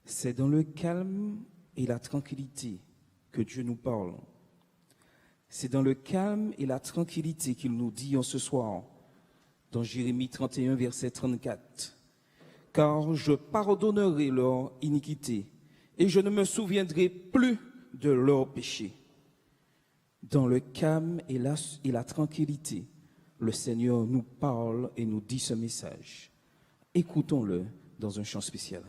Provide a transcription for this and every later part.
C'est dans le calme et la tranquillité que Dieu nous parle. C'est dans le calme et la tranquillité qu'il nous dit en ce soir, dans Jérémie 31, verset 34. « Car je pardonnerai leur iniquité et je ne me souviendrai plus de leurs péchés. » Dans le calme et la tranquillité, le Seigneur nous parle et nous dit ce message. Écoutons-le dans un chant spécial.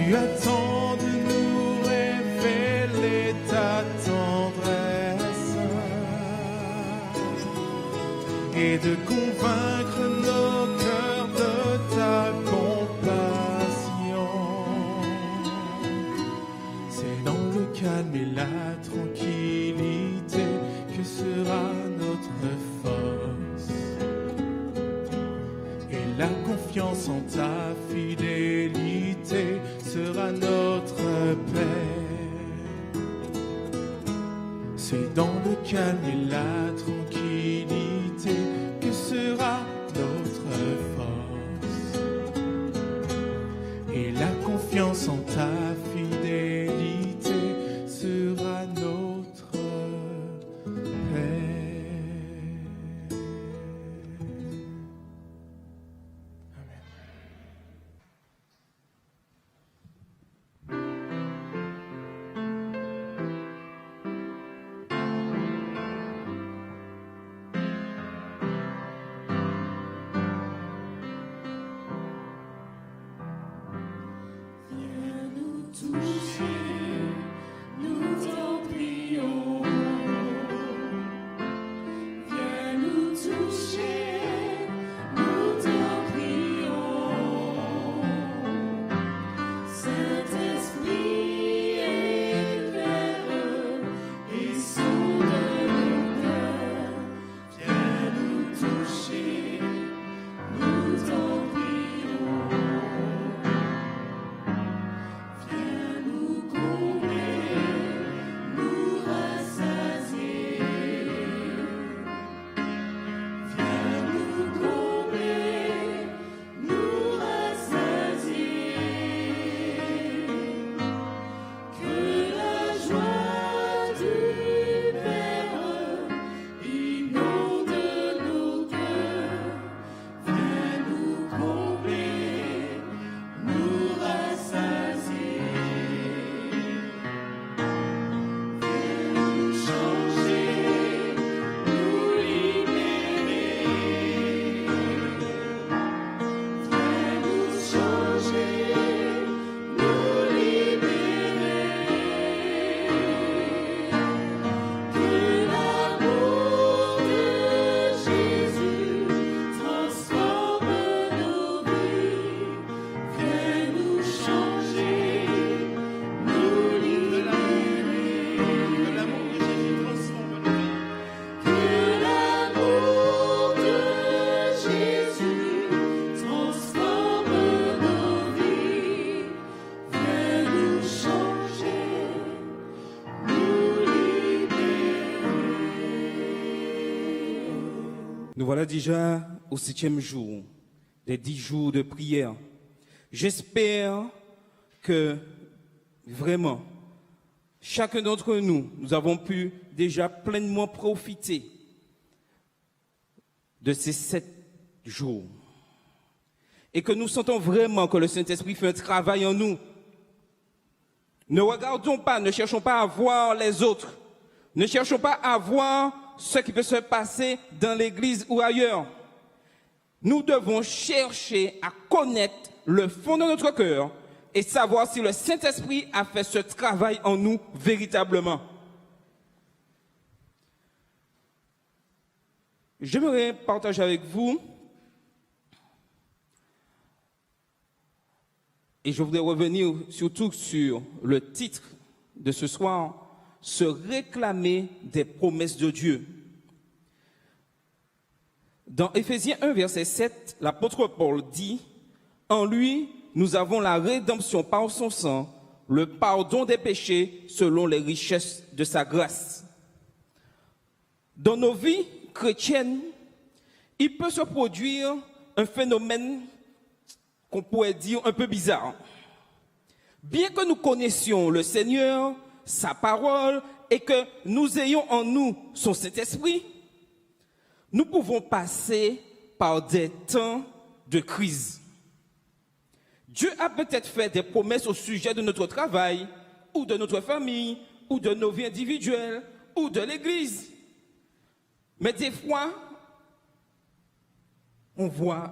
Tu attends de nous révéler ta tendresse et de convaincre nos cœurs de ta compassion. C'est dans le calme et la tranquillité que sera notre force et la confiance en ta fidélité sera notre paix. C'est dans le calme et la tranquillité que sera notre force et la confiance en ta fidélité sera notre paix. Nous voilà déjà au 7e jour des 10 jours de prière. J'espère que vraiment, chacun d'entre nous, nous avons pu déjà pleinement profiter de ces 7 jours. Et que nous sentons vraiment que le Saint-Esprit fait un travail en nous. Ne regardons pas, ne cherchons pas à voir les autres. Ne cherchons pas à voir ce qui peut se passer dans l'église ou ailleurs. Nous devons chercher à connaître le fond de notre cœur et savoir si le Saint-Esprit a fait ce travail en nous véritablement. J'aimerais partager avec vous, et je voudrais revenir surtout sur le titre de ce soir, se réclamer des promesses de Dieu. Dans Éphésiens 1, verset 7, l'apôtre Paul dit, « En lui, nous avons la rédemption par son sang, le pardon des péchés selon les richesses de sa grâce. » Dans nos vies chrétiennes, il peut se produire un phénomène qu'on pourrait dire un peu bizarre. Bien que nous connaissions le Seigneur, sa parole, et que nous ayons en nous son Saint-Esprit, nous pouvons passer par des temps de crise. Dieu a peut-être fait des promesses au sujet de notre travail, ou de notre famille, ou de nos vies individuelles, ou de l'Église. Mais des fois, on voit,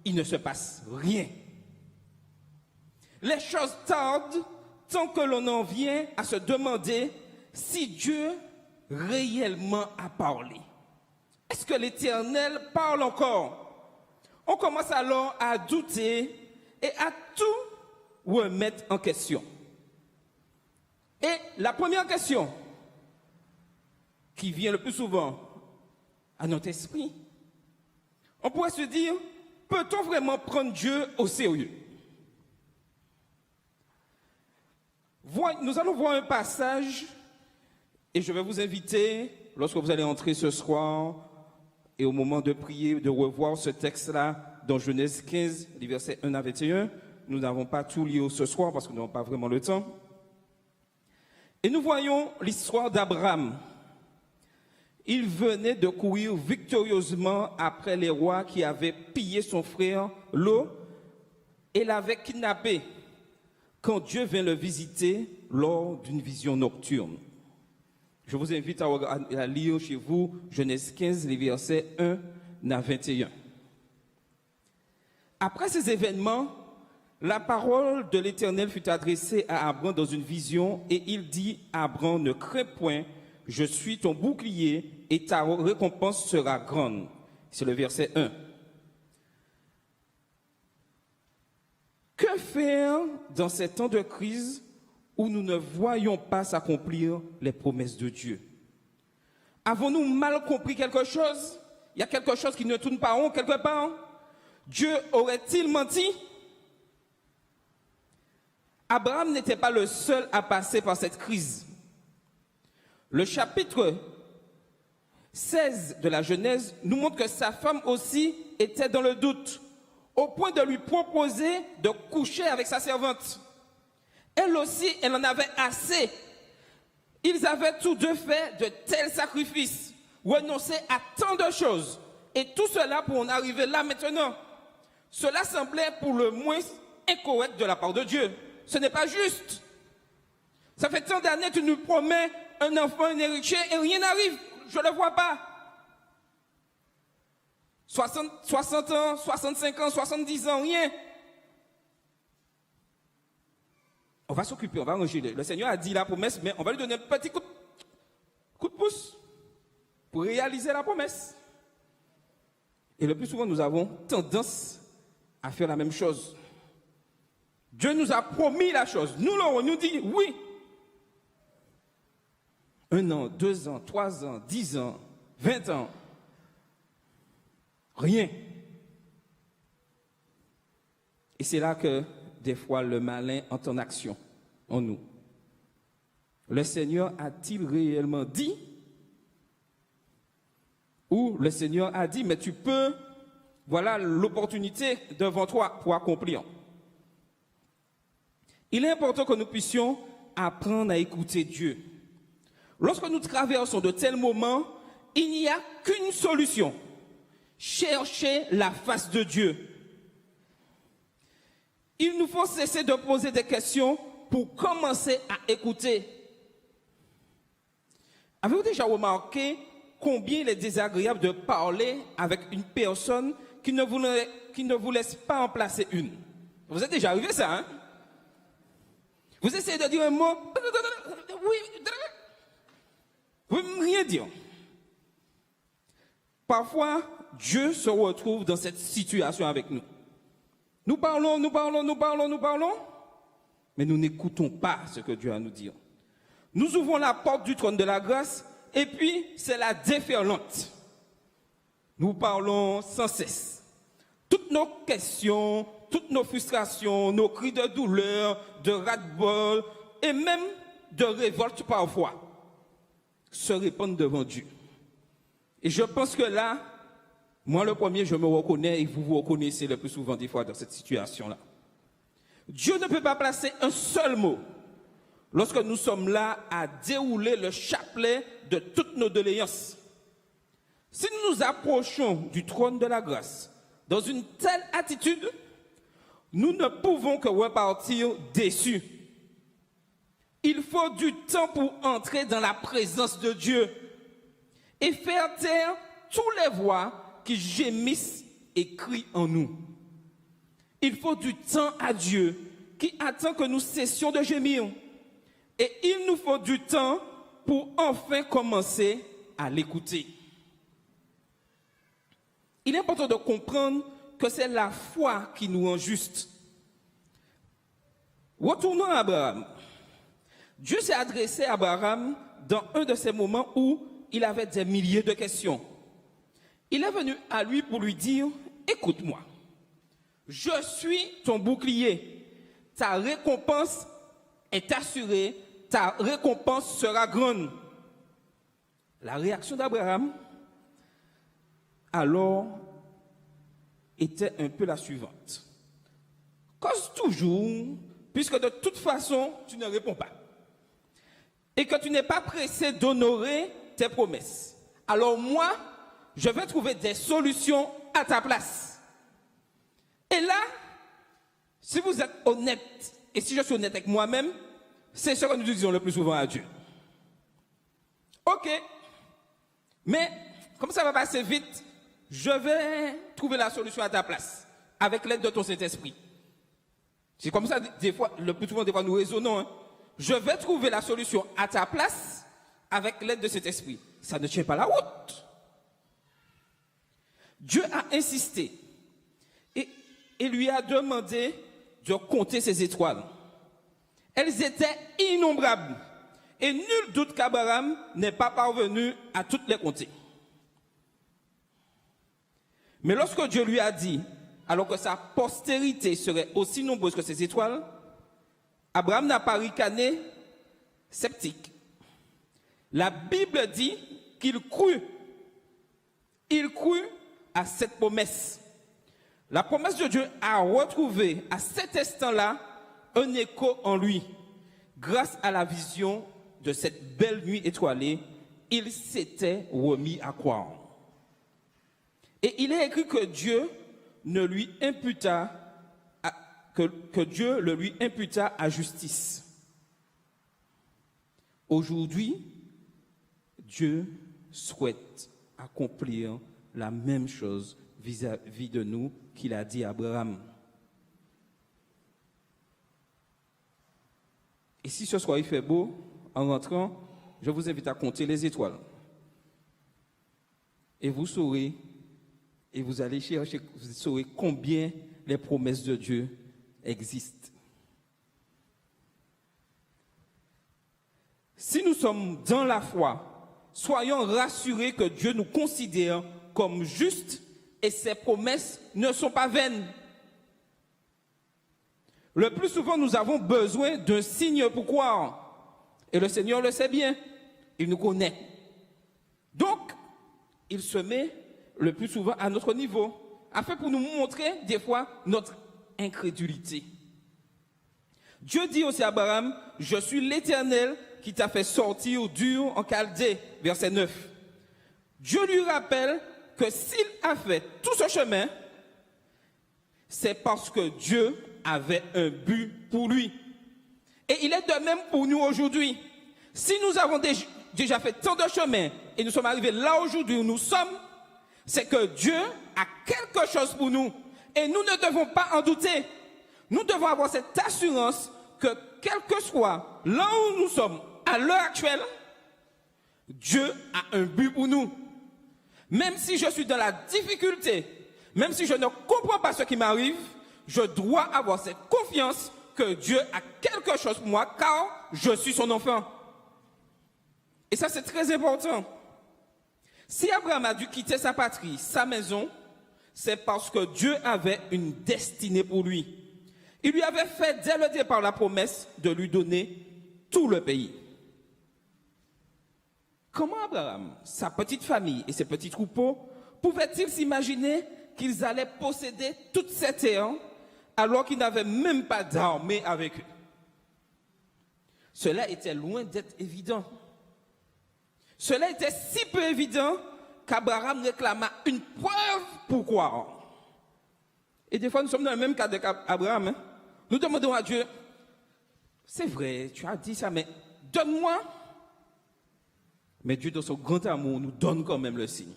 il ne se passe rien. Les choses tardent tant que l'on en vient à se demander si Dieu réellement a parlé. Est-ce que l'Éternel parle encore? On commence alors à douter et à tout remettre en question. Et la première question qui vient le plus souvent à notre esprit, on pourrait se dire, peut-on vraiment prendre Dieu au sérieux? Nous allons voir un passage et je vais vous inviter, lorsque vous allez entrer ce soir et au moment de prier, de revoir ce texte-là dans Genèse 15, les versets 1 à 21. Nous n'avons pas tout lu ce soir parce que nous n'avons pas vraiment le temps. Et nous voyons l'histoire d'Abraham. Il venait de courir victorieusement après les rois qui avaient pillé son frère Lot et l'avaient kidnappé quand Dieu vint le visiter lors d'une vision nocturne. Je vous invite à lire chez vous Genèse 15, les versets 1 à 21. Après ces événements, la parole de l'Éternel fut adressée à Abraham dans une vision et il dit à Abraham, ne crains point, je suis ton bouclier et ta récompense sera grande. C'est le verset 1. Que faire dans ces temps de crise où nous ne voyons pas s'accomplir les promesses de Dieu? Avons-nous mal compris quelque chose? Il y a quelque chose qui ne tourne pas rond quelque part? Dieu aurait-il menti? Abraham n'était pas le seul à passer par cette crise. Le chapitre 16 de la Genèse nous montre que sa femme aussi était dans le doute, au point de lui proposer de coucher avec sa servante. Elle aussi, elle en avait assez. Ils avaient tous deux fait de tels sacrifices, renoncé à tant de choses, et tout cela pour en arriver là maintenant. Cela semblait pour le moins incorrect de la part de Dieu. Ce n'est pas juste. Ça fait tant d'années que tu nous promets un enfant, une héritier, et rien n'arrive. Je ne le vois pas. 60 ans, 65 ans, 70 ans, rien. On va s'occuper, on va ranger. Le Seigneur a dit la promesse, mais on va lui donner un petit coup de pouce pour réaliser la promesse. Et le plus souvent, nous avons tendance à faire la même chose. Dieu nous a promis la chose. Nous nous dit oui. 1 an, 2 ans, 3 ans, 10 ans, 20 ans. Rien. Et c'est là que, des fois, le malin entre en action en nous. Le Seigneur a-t-il réellement dit? où le Seigneur a dit, mais tu peux, voilà l'opportunité devant toi pour accomplir. Il est important que nous puissions apprendre à écouter Dieu. Lorsque nous traversons de tels moments, il n'y a qu'une solution. Chercher la face de Dieu. Il nous faut cesser de poser des questions pour commencer à écouter. Avez-vous déjà remarqué combien il est désagréable de parler avec une personne qui ne vous laisse pas en placer une? Vous êtes déjà arrivé ça, hein? Vous essayez de dire un mot, vous ne rien dire. Parfois, Dieu se retrouve dans cette situation avec nous. Nous parlons, mais nous n'écoutons pas ce que Dieu a à nous dire. Nous ouvrons la porte du trône de la grâce et puis c'est la déferlante. Nous parlons sans cesse. Toutes nos questions, toutes nos frustrations, nos cris de douleur, de ras-le-bol et même de révolte parfois se répandent devant Dieu. Et je pense que là, moi le premier, je me reconnais et vous vous reconnaissez le plus souvent des fois dans cette situation-là. Dieu ne peut pas placer un seul mot lorsque nous sommes là à dérouler le chapelet de toutes nos doléances. Si nous nous approchons du trône de la grâce dans une telle attitude, nous ne pouvons que repartir déçus. Il faut du temps pour entrer dans la présence de Dieu et faire taire toutes les voix qui gémissent et crient en nous. Il faut du temps à Dieu qui attend que nous cessions de gémir. Et il nous faut du temps pour enfin commencer à l'écouter. Il est important de comprendre que c'est la foi qui nous rend justes. Retournons à Abraham. Dieu s'est adressé à Abraham dans un de ces moments où il avait des milliers de questions. Il est venu à lui pour lui dire, écoute-moi, je suis ton bouclier, ta récompense est assurée, ta récompense sera grande. La réaction d'Abraham, alors, était un peu la suivante. Cause toujours, puisque de toute façon, tu ne réponds pas. Et que tu n'es pas pressé d'honorer tes promesses. Alors moi, je vais trouver des solutions à ta place. Et là, si vous êtes honnête, et si je suis honnête avec moi-même, c'est ce que nous disons le plus souvent à Dieu. Ok, mais comme ça va passer vite, je vais trouver la solution à ta place, avec l'aide de ton Saint-Esprit. C'est comme ça, des fois, le plus souvent, des fois, nous raisonnons. Hein. Je vais trouver la solution à ta place, avec l'aide de cet esprit. Ça ne tient pas la route. Dieu a insisté et lui a demandé de compter ses étoiles. Elles étaient innombrables et nul doute qu'Abraham n'est pas parvenu à toutes les compter. Mais lorsque Dieu lui a dit, alors que sa postérité serait aussi nombreuse que ses étoiles, Abraham n'a pas ricané, sceptique. La Bible dit qu'il crut. Il crut à cette promesse. La promesse de Dieu a retrouvé à cet instant-là un écho en lui. Grâce à la vision de cette belle nuit étoilée, il s'était remis à croire. Et il est écrit que Dieu ne lui imputa que Dieu le lui imputa à justice. Aujourd'hui, Dieu souhaite accomplir la même chose vis-à-vis de nous qu'il a dit à Abraham. Et si ce soir il fait beau, en rentrant, je vous invite à compter les étoiles. Et vous saurez, et vous allez chercher, vous saurez combien les promesses de Dieu existent. Si nous sommes dans la foi, soyons rassurés que Dieu nous considère comme justes et ses promesses ne sont pas vaines. Le plus souvent, nous avons besoin d'un signe pour croire. Et le Seigneur le sait bien. Il nous connaît. Donc, il se met le plus souvent à notre niveau, afin pour nous montrer des fois notre incrédulité. Dieu dit aussi à Abraham, « Je suis l'Éternel qui t'a fait sortir d'Ur en Chaldée. » Verset 9. Dieu lui rappelle que s'il a fait tout ce chemin, c'est parce que Dieu avait un but pour lui. Et il est de même pour nous aujourd'hui. Si nous avons déjà fait tant de chemin et nous sommes arrivés là aujourd'hui où nous sommes, c'est que Dieu a quelque chose pour nous. Et nous ne devons pas en douter. Nous devons avoir cette assurance que quel que soit là où nous sommes à l'heure actuelle, Dieu a un but pour nous. Même si je suis dans la difficulté, même si je ne comprends pas ce qui m'arrive, je dois avoir cette confiance que Dieu a quelque chose pour moi, car je suis son enfant. Et ça, c'est très important. Si Abraham a dû quitter sa patrie, sa maison, c'est parce que Dieu avait une destinée pour lui. Il lui avait fait dès le départ la promesse de lui donner tout le pays. Comment Abraham, sa petite famille et ses petits troupeaux pouvaient-ils s'imaginer qu'ils allaient posséder toute cette terre alors qu'ils n'avaient même pas d'armée avec eux? Cela était loin d'être évident. Cela était si peu évident qu'Abraham réclama une preuve pour croire. Et des fois, nous sommes dans le même cas qu'Abraham. Nous demandons à Dieu, c'est vrai, tu as dit ça, mais donne-moi. Mais Dieu, dans son grand amour, nous donne quand même le signe.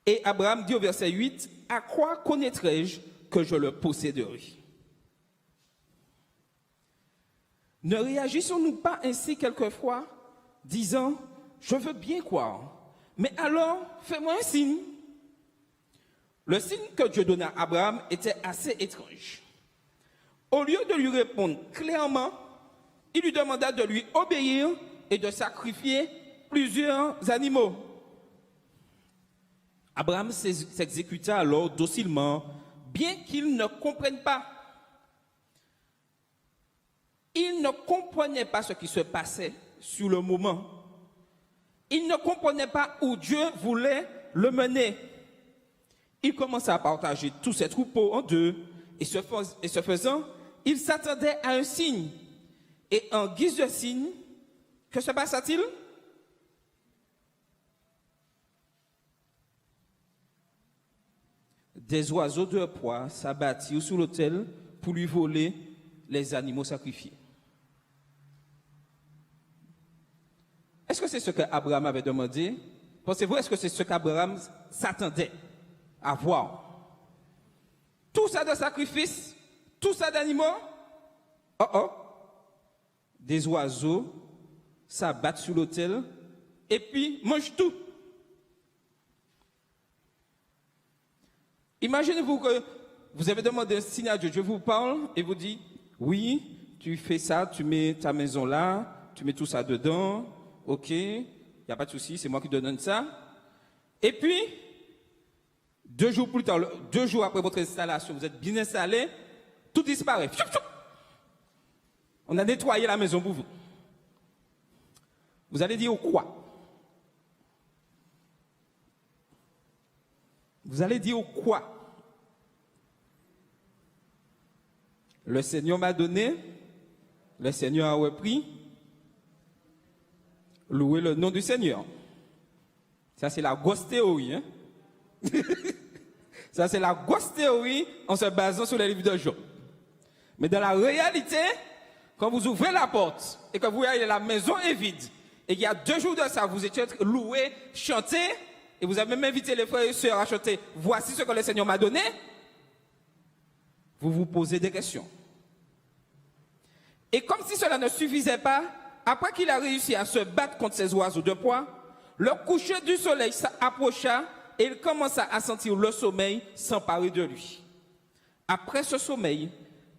Et Abraham dit au verset 8, « À quoi connaîtrai-je que je le posséderai ?» Ne réagissons-nous pas ainsi quelquefois, disant, « Je veux bien croire, mais alors fais-moi un signe. » Le signe que Dieu donna à Abraham était assez étrange. Au lieu de lui répondre clairement, il lui demanda de lui obéir et de sacrifier plusieurs animaux. Abraham s'exécuta alors docilement, bien qu'il ne comprenne pas. Il ne comprenait pas ce qui se passait sur le moment. Il ne comprenait pas où Dieu voulait le mener. Il commença à partager tous ses troupeaux en deux, et ce faisant, il s'attendait à un signe. Et en guise de signe, que se passa-t-il? Des oiseaux de proie s'abattirent sur l'autel pour lui voler les animaux sacrifiés. Est-ce que c'est ce qu'Abraham avait demandé? Pensez-vous, est-ce que c'est ce qu'Abraham s'attendait à voir? Tout ça de sacrifice, tout ça d'animaux? Des oiseaux s'abattent sur l'autel et puis mangent tout. Imaginez-vous que vous avez demandé un signe à Dieu, Dieu vous parle et vous dit, oui, tu fais ça, tu mets ta maison là, tu mets tout ça dedans, ok, il n'y a pas de souci, c'est moi qui te donne ça. Et puis, 2 jours plus tard, 2 jours après votre installation, vous êtes bien installé, tout disparaît. On a nettoyé la maison pour vous. Vous allez dire quoi? Vous allez dire quoi? Le Seigneur m'a donné, le Seigneur a repris. Louez le nom du Seigneur. Ça, c'est la grosse théorie. Hein? Ça, c'est la grosse théorie en se basant sur les livres de Job. Mais dans la réalité, quand vous ouvrez la porte et que vous voyez la maison est vide, et qu'il y a 2 jours de ça, vous étiez loué, chanté, et vous avez même invité les frères et sœurs à chanter, voici ce que le Seigneur m'a donné, vous vous posez des questions. Et comme si cela ne suffisait pas, après qu'il a réussi à se battre contre ces oiseaux de proie, le coucher du soleil s'approcha et il commença à sentir le sommeil s'emparer de lui. Après ce sommeil,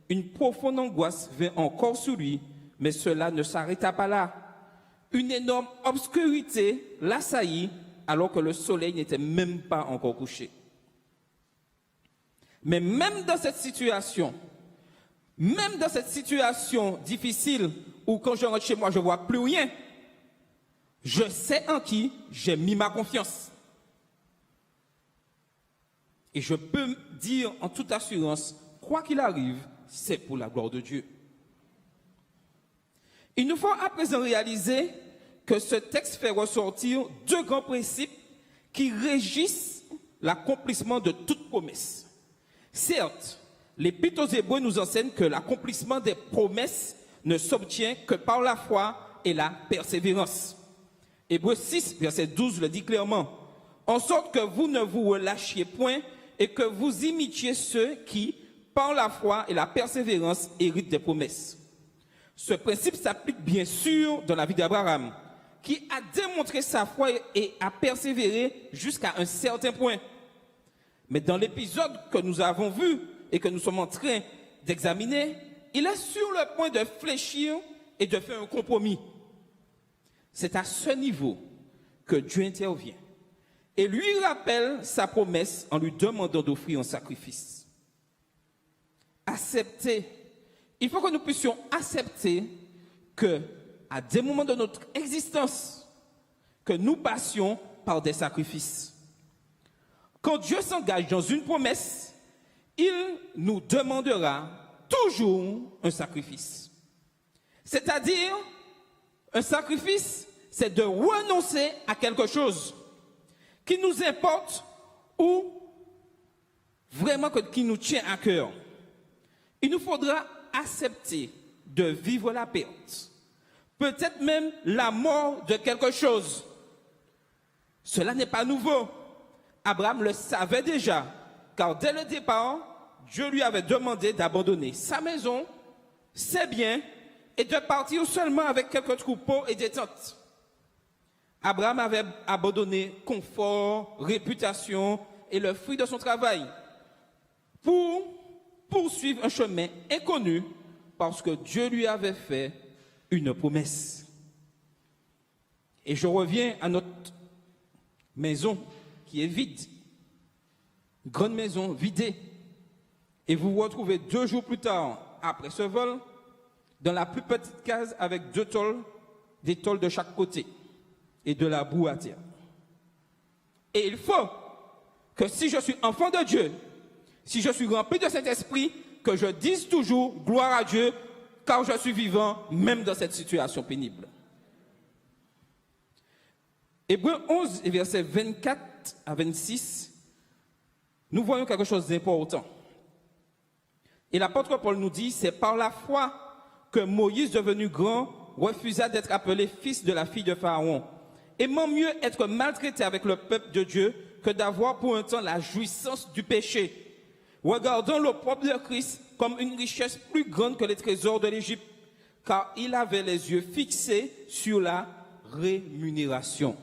une profonde angoisse vint encore sur lui, mais cela ne s'arrêta pas là. Une énorme obscurité l'assaillit alors que le soleil n'était même pas encore couché. Mais même dans cette situation difficile où quand je rentre chez moi, je ne vois plus rien, Je sais en qui j'ai mis ma confiance. Et je peux dire en toute assurance, quoi qu'il arrive, c'est pour la gloire de Dieu. Il nous faut à présent réaliser que ce texte fait ressortir deux grands principes qui régissent l'accomplissement de toute promesse. Certes, l'Épître aux Hébreux nous enseigne que l'accomplissement des promesses ne s'obtient que par la foi et la persévérance. Hébreux 6, verset 12 le dit clairement. En sorte que vous ne vous relâchiez point et que vous imitiez ceux qui, par la foi et la persévérance, héritent des promesses. Ce principe s'applique bien sûr dans la vie d'Abraham, qui a démontré sa foi et a persévéré jusqu'à un certain point. Mais dans l'épisode que nous avons vu et que nous sommes en train d'examiner, il est sur le point de fléchir et de faire un compromis. C'est à ce niveau que Dieu intervient et lui rappelle sa promesse en lui demandant d'offrir un sacrifice. Accepter. Il faut que nous puissions accepter que, à des moments de notre existence, que nous passions par des sacrifices. Quand Dieu s'engage dans une promesse, il nous demandera toujours un sacrifice. C'est-à-dire, un sacrifice, c'est de renoncer à quelque chose qui nous importe ou vraiment qui nous tient à cœur. Il nous faudra accepter de vivre la perte, peut-être même la mort de quelque chose. Cela n'est pas nouveau. Abraham le savait déjà, car dès le départ, Dieu lui avait demandé d'abandonner sa maison, ses biens, et de partir seulement avec quelques troupeaux et des tentes. Abraham avait abandonné confort, réputation et le fruit de son travail pour poursuivre un chemin inconnu parce que Dieu lui avait fait une promesse. Et je reviens à notre maison qui est vide, une grande maison vidée. Et vous vous retrouvez 2 jours plus tard, après ce vol, dans la plus petite case avec 2 tôles, des tôles de chaque côté et de la boue à terre. Et il faut que si je suis enfant de Dieu, si je suis rempli de cet esprit, que je dise toujours gloire à Dieu, car je suis vivant même dans cette situation pénible. Hébreux 11, versets 24 à 26, nous voyons quelque chose d'important. Et l'apôtre Paul nous dit, c'est par la foi que Moïse, devenu grand, refusa d'être appelé fils de la fille de Pharaon, aimant mieux être maltraité avec le peuple de Dieu que d'avoir pour un temps la jouissance du péché, regardant l'opprobre de Christ comme une richesse plus grande que les trésors de l'Égypte, car il avait les yeux fixés sur la rémunération.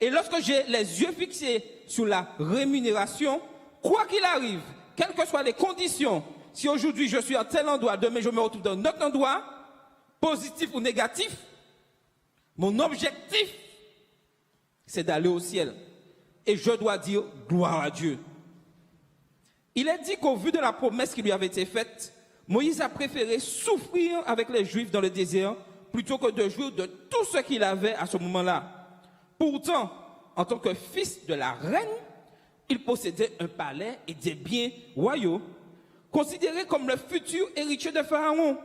Et lorsque j'ai les yeux fixés sur la rémunération, quoi qu'il arrive, quelles que soient les conditions, si aujourd'hui je suis à tel endroit, demain je me retrouve dans un autre endroit, positif ou négatif, mon objectif, c'est d'aller au ciel. Et je dois dire gloire à Dieu. Il est dit qu'au vu de la promesse qui lui avait été faite, Moïse a préféré souffrir avec les Juifs dans le désert plutôt que de jouir de tout ce qu'il avait à ce moment-là. Pourtant, en tant que fils de la reine, il possédait un palais et des biens royaux, considéré comme le futur héritier de Pharaon.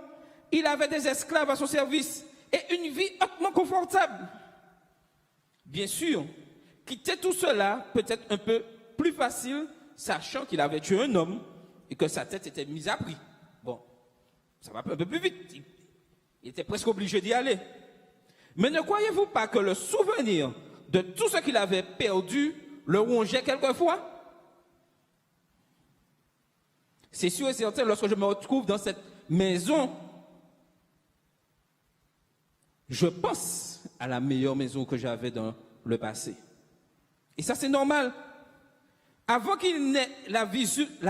Il avait des esclaves à son service et une vie hautement confortable. Bien sûr, quitter tout cela peut être un peu plus facile, sachant qu'il avait tué un homme et que sa tête était mise à prix. Bon, ça va un peu plus vite. Il était presque obligé d'y aller. Mais ne croyez-vous pas que le souvenir de tout ce qu'il avait perdu le rongeait quelquefois? C'est sûr et certain, lorsque je me retrouve dans cette maison, je pense à la meilleure maison que j'avais dans le passé. Et ça, c'est normal. Avant qu'il n'ait la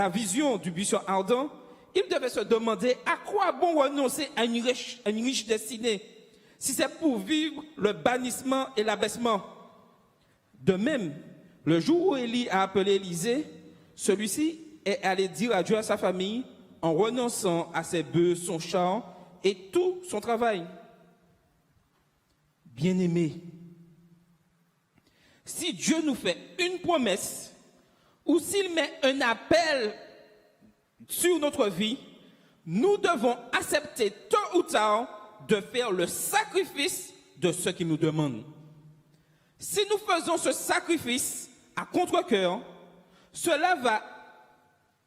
vision du buisson ardent, il devait se demander à quoi bon renoncer à une riche destinée, si c'est pour vivre le bannissement et l'abaissement. De même, le jour où Élie a appelé Élisée, celui-ci est allé dire adieu à sa famille en renonçant à ses bœufs, son champ et tout son travail. Bien-aimés, Si Dieu nous fait une promesse, ou s'il met un appel sur notre vie, nous devons accepter tôt ou tard de faire le sacrifice de ce qu'il nous demande. Si nous faisons ce sacrifice à contre-cœur, cela va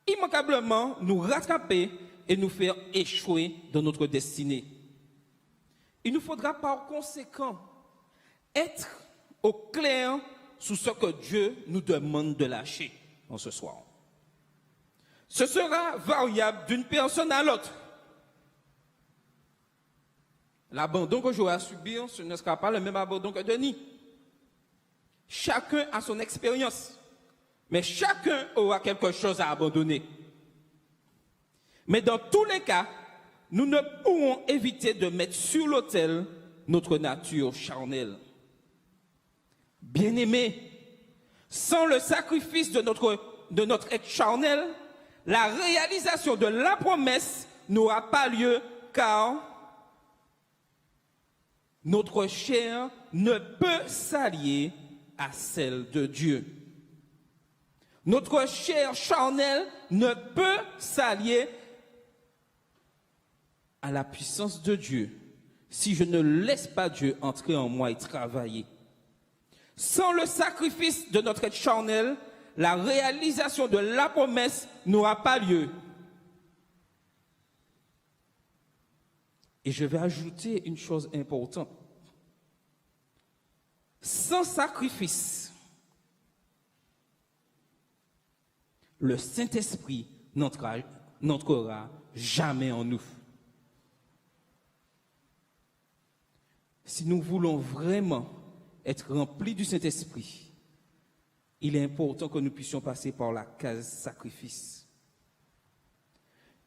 immanquablement nous rattraper et nous faire échouer dans notre destinée. Il nous faudra par conséquent être au clair sur ce que Dieu nous demande de lâcher en ce soir. Ce sera variable d'une personne à l'autre. L'abandon que j'aurai à subir, ce ne sera pas le même abandon que Denis. Chacun a son expérience, mais chacun aura quelque chose à abandonner. Mais dans tous les cas, nous ne pourrons éviter de mettre sur l'autel notre nature charnelle. Bien-aimés, sans le sacrifice de notre être charnel, la réalisation de la promesse n'aura pas lieu, car notre chair ne peut s'allier à celle de Dieu. Notre chair charnelle ne peut s'allier à la puissance de Dieu si je ne laisse pas Dieu entrer en moi et travailler. Sans le sacrifice de notre être charnel, la réalisation de la promesse n'aura pas lieu. Et je vais ajouter une chose importante. Sans sacrifice, le Saint-Esprit n'entrera jamais en nous. Si nous voulons vraiment être remplis du Saint-Esprit, il est important que nous puissions passer par la case sacrifice.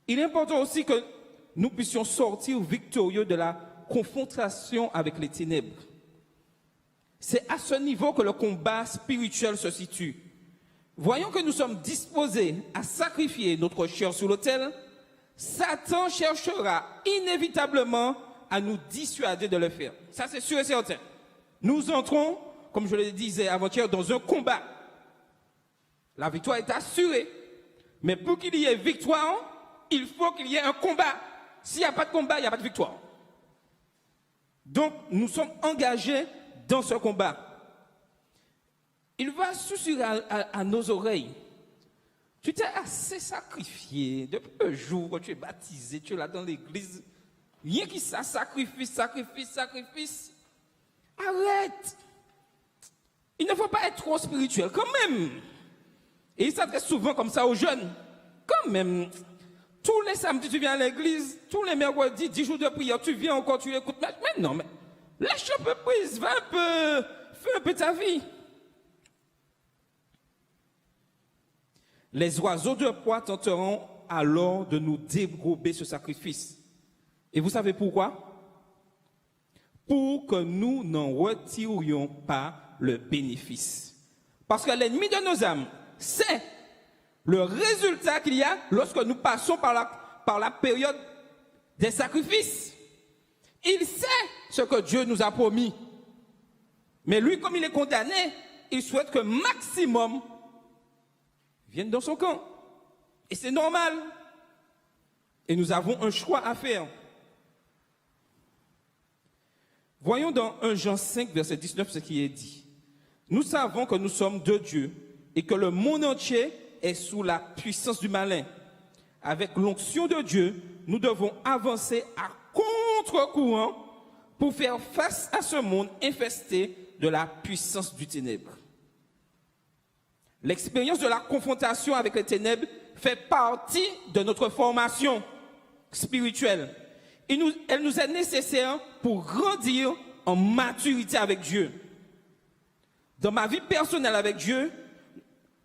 Il est important aussi que nous puissions sortir victorieux de la confrontation avec les ténèbres. C'est à ce niveau que le combat spirituel se situe. Voyons que nous sommes disposés à sacrifier notre chair sur l'autel. Satan cherchera inévitablement à nous dissuader de le faire. Ça, c'est sûr et certain. Nous entrons, comme je le disais avant-hier, dans un combat. La victoire est assurée. Mais pour qu'il y ait victoire, il faut qu'il y ait un combat. S'il n'y a pas de combat, il n'y a pas de victoire. Donc, nous sommes engagés dans ce combat. Il va susurrer à nos oreilles. Tu t'es assez sacrifié depuis le jour où tu es baptisé, tu es là dans l'église. Rien qui ça, sacrifice. Arrête. Il ne faut pas être trop spirituel, quand même. Et il s'adresse souvent comme ça aux jeunes. Quand même. Tous les samedis, tu viens à l'église. Tous les mercredis, 10 jours de prière, tu viens encore, tu écoutes. Mais non, mais lâche un peu prise, va un peu, fais un peu ta vie. Les oiseaux de proie tenteront alors de nous dérober ce sacrifice. Et vous savez pourquoi? Pour que nous n'en retirions pas le bénéfice. Parce que l'ennemi de nos âmes sait le résultat qu'il y a lorsque nous passons par la période des sacrifices. Il sait ce que Dieu nous a promis. Mais lui, comme il est condamné, il souhaite que maximum vienne dans son camp. Et c'est normal. Et nous avons un choix à faire. Voyons dans 1 Jean 5, verset 19, ce qui est dit. Nous savons que nous sommes de Dieu et que le monde entier est sous la puissance du malin. Avec l'onction de Dieu, nous devons avancer à contre-courant pour faire face à ce monde infesté de la puissance du ténèbre. L'expérience de la confrontation avec les ténèbres fait partie de notre formation spirituelle. Elle nous est nécessaire pour grandir en maturité avec Dieu. Dans ma vie personnelle avec Dieu,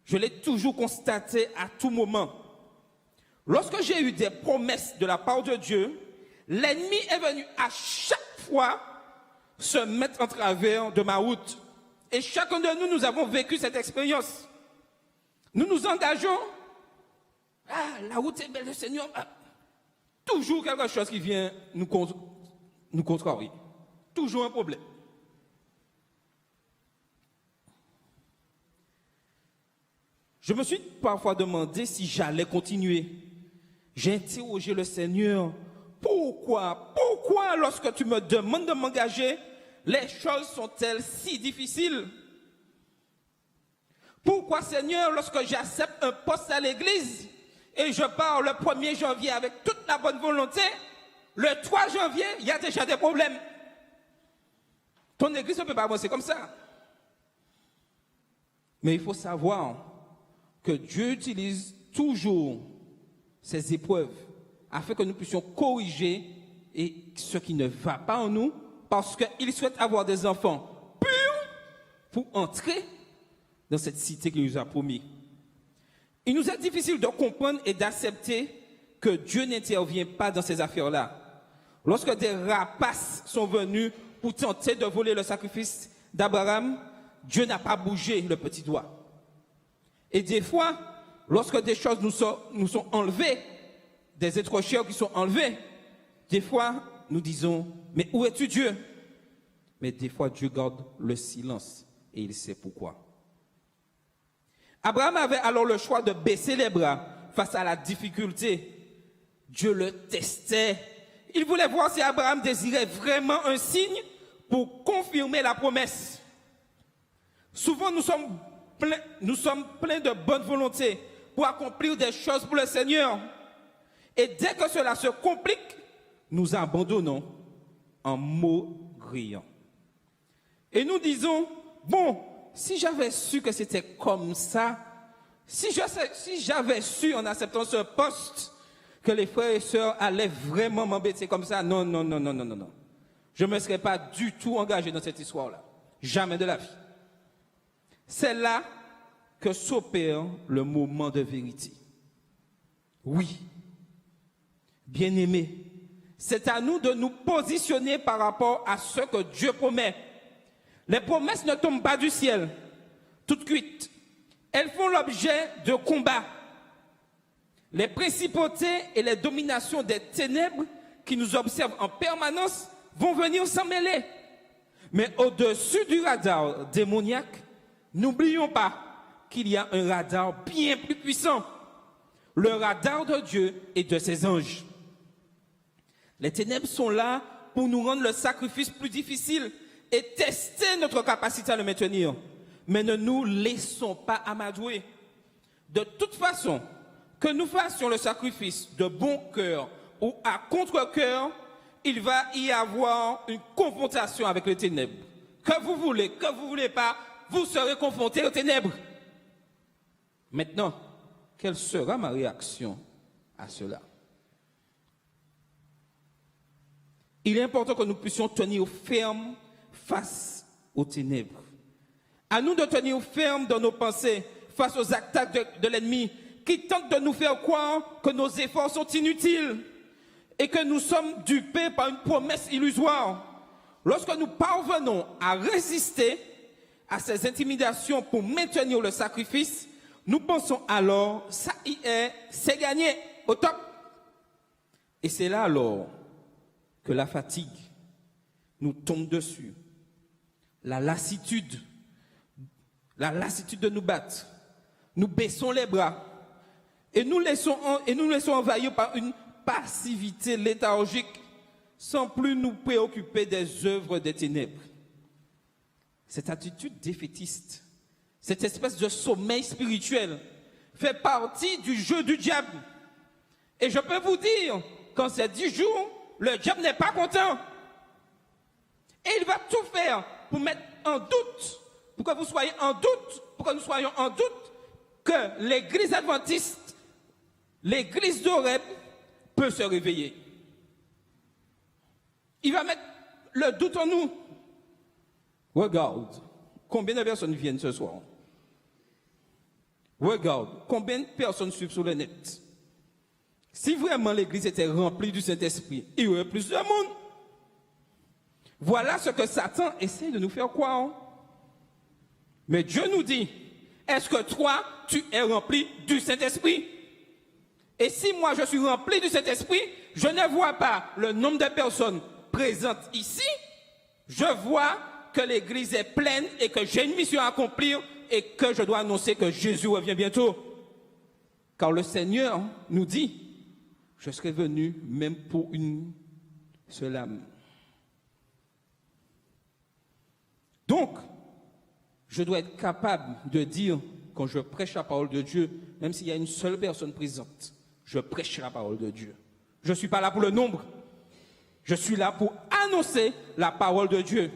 je l'ai toujours constaté à tout moment. Lorsque j'ai eu des promesses de la part de Dieu, l'ennemi est venu à chaque fois se mettre en travers de ma route. Et chacun de nous, nous avons vécu cette expérience. Nous nous engageons. Ah, la route est belle, le Seigneur. Ah, toujours quelque chose qui vient nous contrarier. Toujours un problème. Je me suis parfois demandé si j'allais continuer. J'ai interrogé le Seigneur. Pourquoi lorsque tu me demandes de m'engager, les choses sont-elles si difficiles? Pourquoi, Seigneur, lorsque j'accepte un poste à l'église et je pars le 1er janvier avec toute la bonne volonté, le 3 janvier, il y a déjà des problèmes. Ton église ne peut pas avancer comme ça. Mais il faut savoir que Dieu utilise toujours ces épreuves afin que nous puissions corriger ce qui ne va pas en nous, parce qu'il souhaite avoir des enfants purs pour entrer dans cette cité qu'il nous a promis. Il nous est difficile de comprendre et d'accepter que Dieu n'intervient pas dans ces affaires-là. Lorsque des rapaces sont venus pour tenter de voler le sacrifice d'Abraham, Dieu n'a pas bougé le petit doigt. Et des fois, lorsque des choses nous sont enlevées, des êtres chers qui sont enlevés, des fois, nous disons, mais où es-tu Dieu? Mais des fois, Dieu garde le silence et il sait pourquoi. Abraham avait alors le choix de baisser les bras face à la difficulté. Dieu le testait. Il voulait voir si Abraham désirait vraiment un signe pour confirmer la promesse. Souvent, nous sommes pleins de bonne volonté pour accomplir des choses pour le Seigneur. Et dès que cela se complique, nous abandonnons en maugréant. Et nous disons, bon, si j'avais su que c'était comme ça, si j'avais su en acceptant ce poste que les frères et sœurs allaient vraiment m'embêter comme ça, non. Je ne me serais pas du tout engagé dans cette histoire-là. Jamais de la vie. C'est là que s'opère le moment de vérité. Oui, bien-aimés, c'est à nous de nous positionner par rapport à ce que Dieu promet. Les promesses ne tombent pas du ciel, toutes cuites. Elles font l'objet de combats. Les principautés et les dominations des ténèbres qui nous observent en permanence vont venir s'en mêler. Mais au-dessus du radar démoniaque, n'oublions pas qu'il y a un radar bien plus puissant, le radar de Dieu et de ses anges. Les ténèbres sont là pour nous rendre le sacrifice plus difficile et tester notre capacité à le maintenir. Mais ne nous laissons pas amadouer. De toute façon, que nous fassions le sacrifice de bon cœur ou à contre-cœur, il va y avoir une confrontation avec les ténèbres. Que vous voulez pas, vous serez confrontés aux ténèbres. Maintenant, quelle sera ma réaction à cela? Il est important que nous puissions tenir ferme face aux ténèbres. À nous de tenir ferme dans nos pensées face aux attaques de l'ennemi qui tente de nous faire croire que nos efforts sont inutiles et que nous sommes dupés par une promesse illusoire. Lorsque nous parvenons à résister à ces intimidations pour maintenir le sacrifice, nous pensons alors, ça y est, c'est gagné, au top. Et c'est là alors que la fatigue nous tombe dessus, la lassitude de nous battre. Nous baissons les bras et nous laissons envahir par une passivité léthargique sans plus nous préoccuper des œuvres des ténèbres. Cette attitude défaitiste, cette espèce de sommeil spirituel fait partie du jeu du diable. Et je peux vous dire, qu'en ces 10 jours, le diable n'est pas content. Et il va tout faire pour mettre en doute, pour que vous soyez en doute, pour que nous soyons en doute que l'église adventiste, l'église d'Oreb peut se réveiller. Il va mettre le doute en nous. Regarde, combien de personnes viennent ce soir? Regarde, combien de personnes suivent sur le net? Si vraiment l'église était remplie du Saint-Esprit, il y aurait plus de monde. Voilà ce que Satan essaie de nous faire croire. Mais Dieu nous dit, est-ce que toi, tu es rempli du Saint-Esprit? Et si moi, je suis rempli du Saint-Esprit, je ne vois pas le nombre de personnes présentes ici. Je vois que l'église est pleine et que j'ai une mission à accomplir et que je dois annoncer que Jésus revient bientôt. Car le Seigneur nous dit, je serai venu même pour une seule âme. Donc, je dois être capable de dire, quand je prêche la parole de Dieu, même s'il y a une seule personne présente, je prêche la parole de Dieu. Je ne suis pas là pour le nombre. Je suis là pour annoncer la parole de Dieu.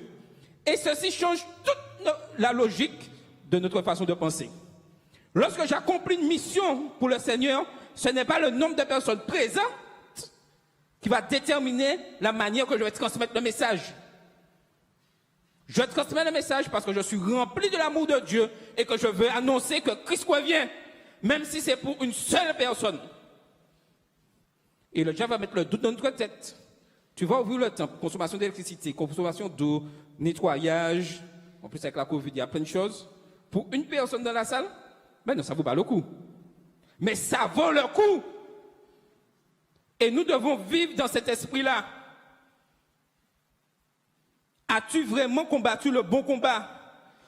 Et ceci change toute la logique de notre façon de penser. Lorsque j'accomplis une mission pour le Seigneur, ce n'est pas le nombre de personnes présentes qui va déterminer la manière que je vais transmettre le message. Je transmets le message parce que je suis rempli de l'amour de Dieu et que je veux annoncer que Christ revient, même si c'est pour une seule personne. Et le diable va mettre le doute dans notre tête. Tu vas ouvrir le temps, consommation d'électricité, consommation d'eau, nettoyage, en plus avec la Covid, il y a plein de choses. Pour une personne dans la salle, ben non, ça ne vaut pas le coup. Mais ça vaut le coup. Et nous devons vivre dans cet esprit-là. As-tu vraiment combattu le bon combat?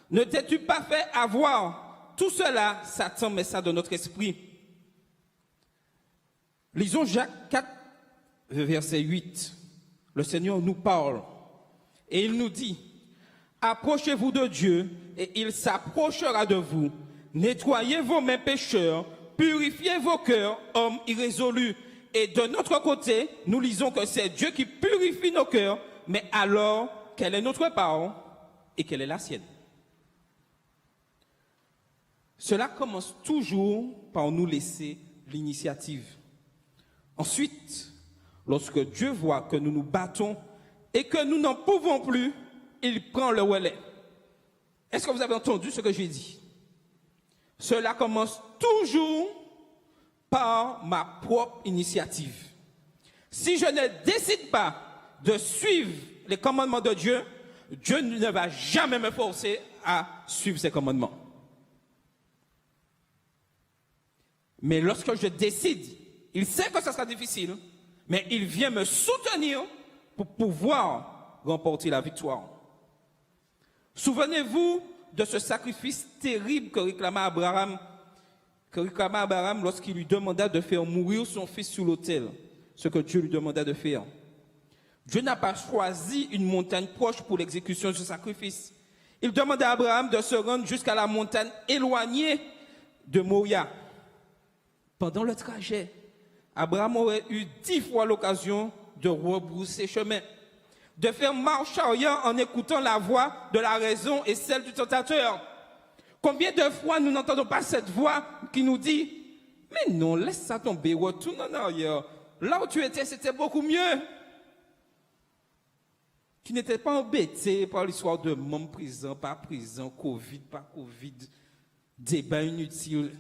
Ne t'es-tu pas fait avoir? Tout cela, Satan met ça dans notre esprit. Lisons Jacques 4, verset 8. Le Seigneur nous parle et il nous dit, approchez-vous de Dieu et il s'approchera de vous. Nettoyez vos mains pécheurs, purifiez vos cœurs, hommes irrésolus. Et de notre côté, nous lisons que c'est Dieu qui purifie nos cœurs, mais alors, quelle est notre part et quelle est la sienne? Cela commence toujours par nous laisser l'initiative. Ensuite, lorsque Dieu voit que nous nous battons et que nous n'en pouvons plus, il prend le relais. Est-ce que vous avez entendu ce que j'ai dit? Cela commence toujours par ma propre initiative. Si je ne décide pas de suivre les commandements de Dieu, Dieu ne va jamais me forcer à suivre ses commandements. Mais lorsque je décide, il sait que ce sera difficile, mais il vient me soutenir pour pouvoir remporter la victoire. Souvenez-vous de ce sacrifice terrible que réclama Abraham lorsqu'il lui demanda de faire mourir son fils sur l'autel, ce que Dieu lui demanda de faire. Dieu n'a pas choisi une montagne proche pour l'exécution de ce sacrifice. Il demanda à Abraham de se rendre jusqu'à la montagne éloignée de Moria. Pendant le trajet, Abraham aurait eu 10 fois l'occasion de rebrousser chemin, de faire marche arrière en écoutant la voix de la raison et celle du tentateur. Combien de fois nous n'entendons pas cette voix qui nous dit « Mais non, laisse ça tomber, retourne en arrière. Là où tu étais, c'était beaucoup mieux. » Tu n'étais pas embêté par l'histoire de membres prison, pas prison, Covid, pas Covid, débat inutile.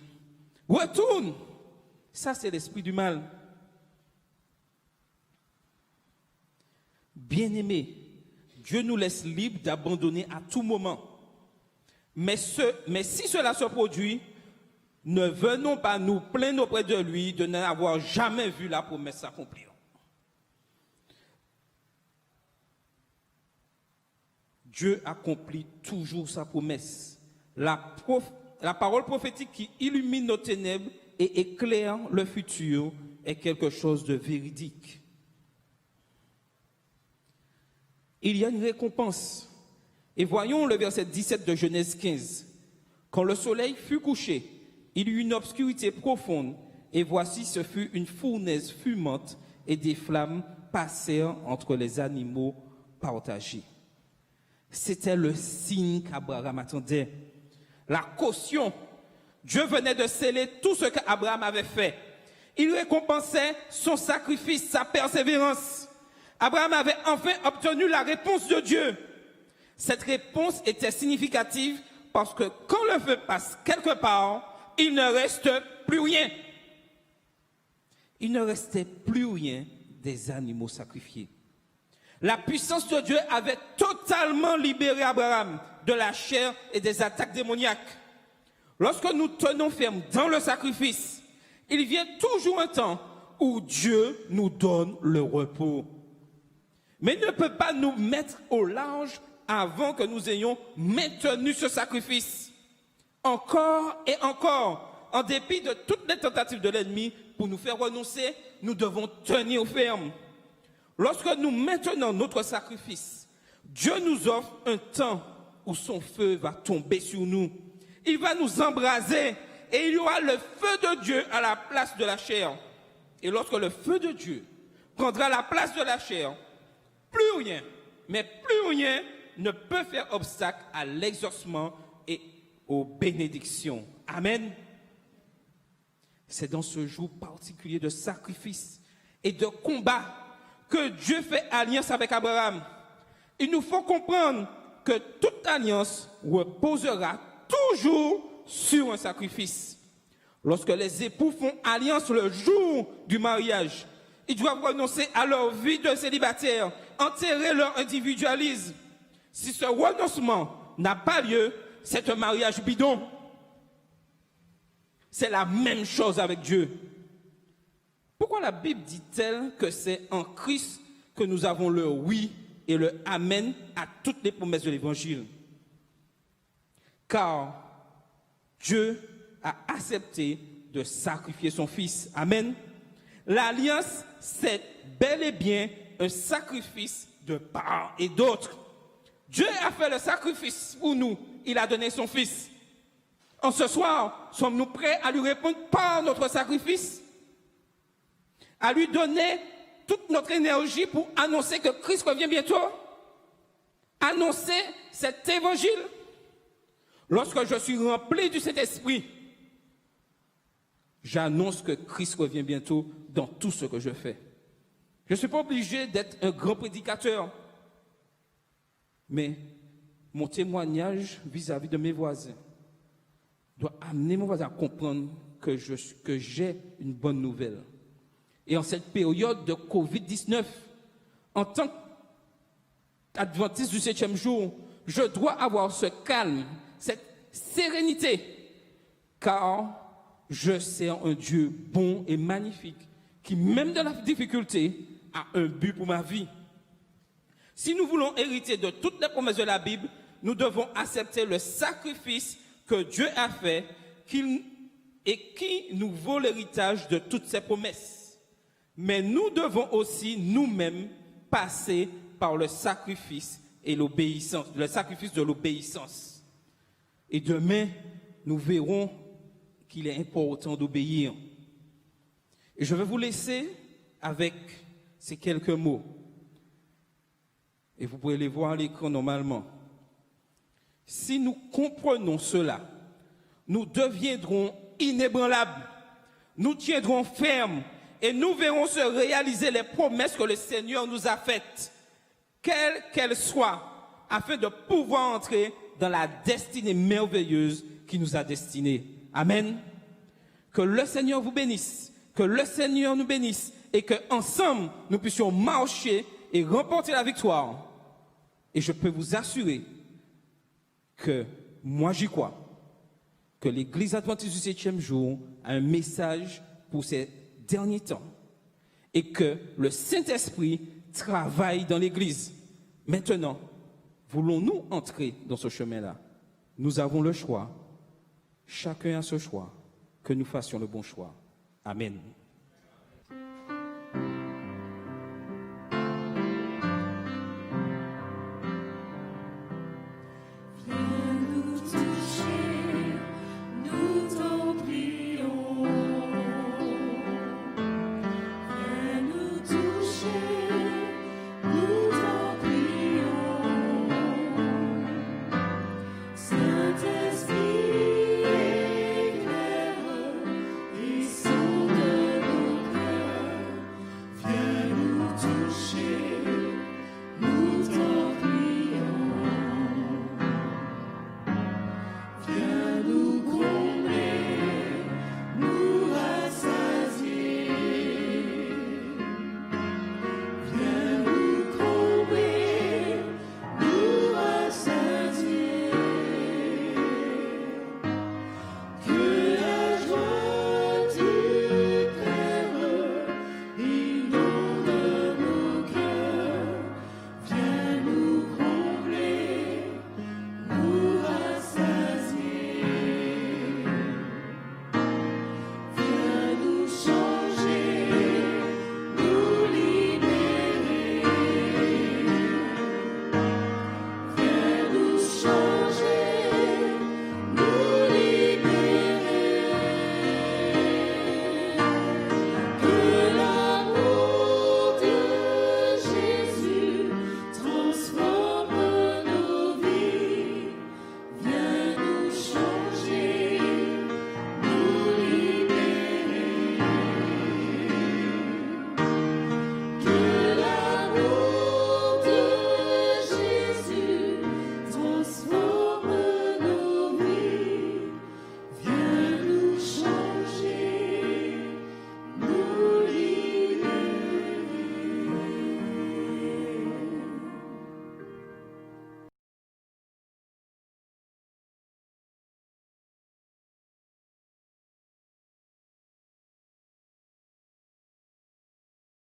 Retourne. Ça, c'est l'esprit du mal. Bien-aimés, Dieu nous laisse libres d'abandonner à tout moment. Mais si cela se produit, ne venons pas nous plaindre auprès de lui de n'avoir jamais vu la promesse s'accomplir. Dieu accomplit toujours sa promesse. La parole prophétique qui illumine nos ténèbres et éclaire le futur est quelque chose de véridique. Il y a une récompense. Et voyons le verset 17 de Genèse 15. Quand le soleil fut couché, il y eut une obscurité profonde, et voici ce fut une fournaise fumante, et des flammes passèrent entre les animaux partagés. C'était le signe qu'Abraham attendait. La caution. Dieu venait de sceller tout ce qu'Abraham avait fait. Il récompensait son sacrifice, sa persévérance. Abraham avait enfin obtenu la réponse de Dieu. Cette réponse était significative parce que quand le feu passe quelque part, il ne reste plus rien. Il ne restait plus rien des animaux sacrifiés. La puissance de Dieu avait totalement libéré Abraham de la chair et des attaques démoniaques. Lorsque nous tenons ferme dans le sacrifice, il vient toujours un temps où Dieu nous donne le repos. Mais il ne peut pas nous mettre au large avant que nous ayons maintenu ce sacrifice. Encore et encore, en dépit de toutes les tentatives de l'ennemi pour nous faire renoncer, nous devons tenir ferme. Lorsque nous maintenons notre sacrifice, Dieu nous offre un temps où son feu va tomber sur nous. Il va nous embraser et il y aura le feu de Dieu à la place de la chair. Et lorsque le feu de Dieu prendra la place de la chair, plus rien, mais plus rien ne peut faire obstacle à l'exaucement et aux bénédictions. Amen. C'est dans ce jour particulier de sacrifice et de combat que Dieu fait alliance avec Abraham. Il nous faut comprendre que toute alliance reposera toujours sur un sacrifice. Lorsque les époux font alliance le jour du mariage, ils doivent renoncer à leur vie de célibataire, enterrer leur individualisme. Si ce renoncement n'a pas lieu, c'est un mariage bidon. C'est la même chose avec Dieu. Pourquoi la Bible dit-elle que c'est en Christ que nous avons le oui et le amen à toutes les promesses de l'Évangile? Car Dieu a accepté de sacrifier son Fils. Amen. L'alliance, c'est bel et bien un sacrifice de part et d'autre. Dieu a fait le sacrifice pour nous. Il a donné son Fils. En ce soir, sommes-nous prêts à lui répondre par notre sacrifice? À lui donner toute notre énergie pour annoncer que Christ revient bientôt? Annoncer cet évangile? Lorsque je suis rempli du Saint-Esprit, j'annonce que Christ revient bientôt dans tout ce que je fais. Je ne suis pas obligé d'être un grand prédicateur, mais mon témoignage vis-à-vis de mes voisins doit amener mon voisin à comprendre que j'ai une bonne nouvelle. Et en cette période de Covid-19, en tant qu'adventiste du 7e jour, je dois avoir ce calme, cette sérénité, car je sers un Dieu bon et magnifique, qui même dans la difficulté a un but pour ma vie. Si nous voulons hériter de toutes les promesses de la Bible, nous devons accepter le sacrifice que Dieu a fait et qui nous vaut l'héritage de toutes ses promesses. Mais nous devons aussi nous-mêmes passer par le sacrifice et l'obéissance, le sacrifice de l'obéissance. Et demain, nous verrons qu'il est important d'obéir. Et je vais vous laisser avec ces quelques mots. Et vous pouvez les voir à l'écran normalement. Si nous comprenons cela, nous deviendrons inébranlables, nous tiendrons fermes et nous verrons se réaliser les promesses que le Seigneur nous a faites, quelles qu'elles soient, afin de pouvoir entrer dans la destinée merveilleuse qui nous a destinés. Amen. Que le Seigneur vous bénisse, que le Seigneur nous bénisse et qu'ensemble nous puissions marcher et remporter la victoire. Et je peux vous assurer que moi j'y crois, que l'Église adventiste du 7e jour a un message pour ces derniers temps et que le Saint-Esprit travaille dans l'Église. Maintenant, voulons-nous entrer dans ce chemin-là? Nous avons le choix. Chacun a ce choix. Que nous fassions le bon choix. Amen.